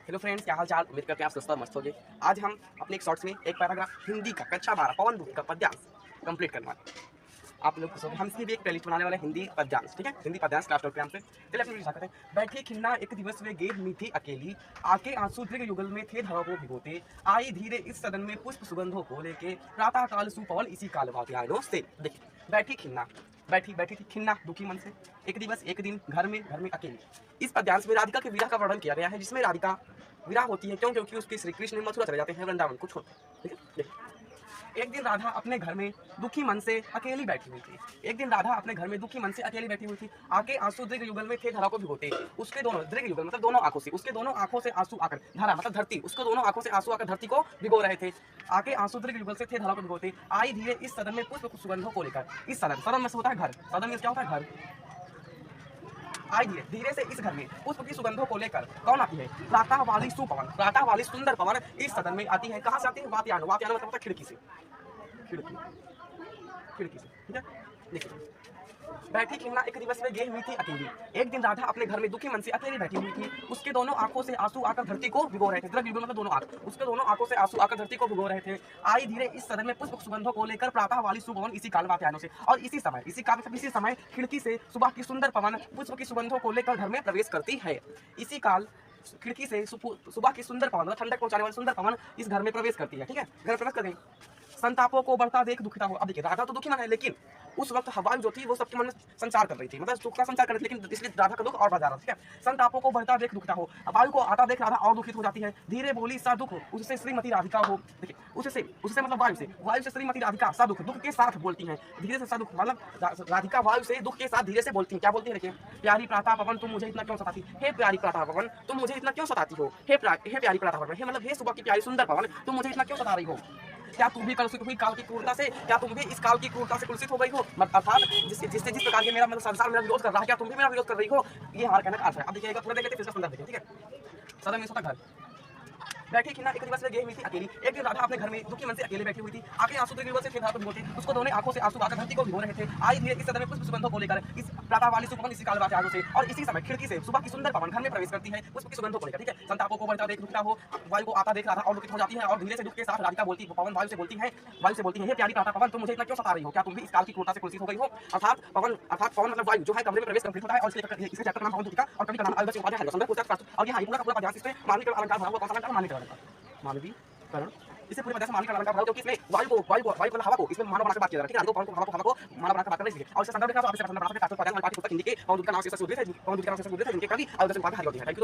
Hello friends, क्या हाल चाल। उम्मीद करते हैं आप स्वस्थ और मस्त होंगे। आज हम अपने एक शॉर्ट्स में एक पैराग्राफ हिंदी का कक्षा 12 पवन दुखी का पद्यांश कंप्लीट करने वाले हैं। आप लोग हम इसकी भी एक प्लेलिस्ट बनाने वाले हैं, हिंदी पद्यांश। ठीक है, हिंदी पद्यांश क्लास डॉट नाम से। चलिए अपनी करते हैं। बैठी खिन्ना एक दिवस वे गेर मीठी अकेली, आके आंसू दृग युगल में थे धरा को भिगोते, आई धीरे इस सदन में पुष्प सुगंधों को लेके, प्रातः काल सुपवन इसी काल वात्यायनों से। देखिए, बैठी खिन्ना, बैठी बैठी थी खिन्ना दुखी मन से, एक दिवस एक दिन घर में अकेली। इस पद्यांश में राधिका के विरह का वर्णन किया गया है, जिसमें राधिका विरह होती है क्यों? क्योंकि उसके श्री कृष्ण मथुरा चले जाते हैं, वृंदावन को छोड़। ठीक है, देखिए। एक दिन राधा अपने घर में दुखी मन से अकेली बैठी हुई थी। एक दिन राधा अपने घर में दुखी मन से अकेली बैठी हुई थी। आके आंसू दृग युगल में थे धरा को भिगोते। उसके दोनों दृग युगल मतलब दोनों आंखों से, उसके दोनों आंखों से आंसू आकर, धरा मतलब धरती, उसको दोनों आंखों से आंसू आकर धरती को भिगो रहे थे। आके आंसू दृग युगल से थे धरा को भिगोते, आई धीरे इस सदन में पुष्प सुगंधों को लेकर। इस सदन, सदन में से होता है घर, सदन में क्या होता है? घर। आई धीरे धीरे से इस घर में पुष्प की सुगंधों को लेकर कौन आती है? प्रातः वाली सुपवन, प्रातः वाली सुंदर पवन इस सदन में आती है। कहाँ से आती है? वात्यायन, वात्यायन मतलब होता है खिड़की से, खिड़की, खिड़की से। ठीक है, देखिए। बैठी खिन्ना एक दिवस में गेह हुई थी अकेली। एक दिन राधा अपने घर में दुखी मन से अकेली बैठी हुई थी। उसके दोनों आंखों से आंसू आकर धरती को भिगो रहे थे। दृग युगल मतलब दोनों आंख, उसके दोनों आंखों से आंसू आकर धरती को भिगो रहे थे। आई धीरे इस सदन में पुष्प सुगंधों को लेकर, प्रातः वाली सुपवन इसी काल वात्यायनों से। और इसी समय, इसी काल मतलब इसी समय खिड़की से सुबह की सुंदर पवन पुष्प की सुगंधों को लेकर घर में प्रवेश करती है। इसी काल खिड़की से सुबह की सुंदर पवन, ठंडक पहुंचाने वाली सुंदर पवन इस घर में प्रवेश करती है। ठीक है, घर में प्रवेश कर गई। संतापों को बढ़ता देख दुखिता हो। अब देखिए, राधा तो दुखी मन है, लेकिन उस वक्त हवा जो थी वो सबके मन में संचार कर रही थी, मतलब सुख का संचार कर रही थी, लेकिन इसलिए राधा का दुख और बढ़ जा रहा था। ठीक है, संतापों को बढ़ता देख दुखिता हो। वायु को आता देख राधा और दुखित हो जाती है। धीरे बोली सा दुख उससे श्रीमती राधिका हो। देखिए, उससे मतलब वायु से श्रीमती राधिका सा दुख, दुख के साथ बोलती हैं। धीरे से सा दुख मतलब राधिका वायु से दुख के साथ धीरे से बोलती हैं। क्या बोलती है? देखिए, प्यारी प्रातः पवन तुम मुझे इतना क्यों सताती, हे प्यारी प्रातः पवन तुम मुझे इतना क्यों सताती हो, हे प्यारी प्रातः पवन, हे मतलब हे सुबह की प्यारी सुंदर पवन तुम मुझे इतना क्यों सता रही हो। क्या तुम भी कलुषित हुई काल की क्रूरता से? क्या तुम भी इस काल की क्रूरता से कुलसित हो गई हो? अर्थात जिस प्रकार के मेरा मतलब संसार मेरा विरोध कर रहा है, क्या तुम भी मेरा विरोध कर रही हो? ये हमारा कहने का अर्थ है। अब देखिएगा, पूरा देखें, फिर से सुंदर देखिए। ठीक है, सदन में सोता घर। बैठी खिन्ना एक दिवस में गेह हुई थी अकेली। एक दिन राधा अपने घर में दुखी मन से अकेले बैठी हुई थी। आके आंसू दृग युगल से थे धरा को भिगोते। उसको दोनों आंखों से आंसू आकर धरती को भिगो रहे थे। आई धीरे इस सदन में पुष्प सुगंधों को लेकर, इस प्रातः वाली सुपवन इसी काल वात्यायनों से। और इसी समय खिड़की से सुबह की सुंदर पवन घर में प्रवेश करती है, पुष्प की सुगंधों को लेकर। ठीक है, संतापों को बढ़ता देख दुखिता हो। वायु को आता देख राधा और दुखित हो जाती है। और धीरे से दुख के साथ राधिका बोलती, पवन वायु से बोलती है, हे प्यारी प्रातः पवन तुम मुझे इतना क्यों सता रही हो? क्या तुम भी इस काल की क्रूरता से कुलसित हो गई हो? अर्थात पवन मतलब वायु जो है कमरे में प्रवेश कंप्लीट होता है। और इसके चैप्टर का नाम पवन दुखी का, और कवि का नाम अयोध्या उपाध्याय है। सुंदर पूछताछ। और यहाँ पूरा का पूरा पद्यांश इसमें मानवीय अलंकार भरा हुआ। कौन सा अलंकार? मानवीकरण। इसे पूरे पद्यांश मानवीय अलंकार भरा, क्योंकि इसमें वायु को हवा को इसमें मानव बनाकर बात किया जा रहा है। ठीक है, हवा को मानव बनाकर बात करने के लिए। और इसे संदर्भ देखा तो आप इसे पसंद बना सकते हैं। पद्यांश वाली पाठ्य पुस्तक हिंदी के पवन दुखी का नाम से शुरू हुई है, पवन दुखी का नाम से शुरू हुई है, जिनके कवि अयोध्या उपाध्याय है। Thank you.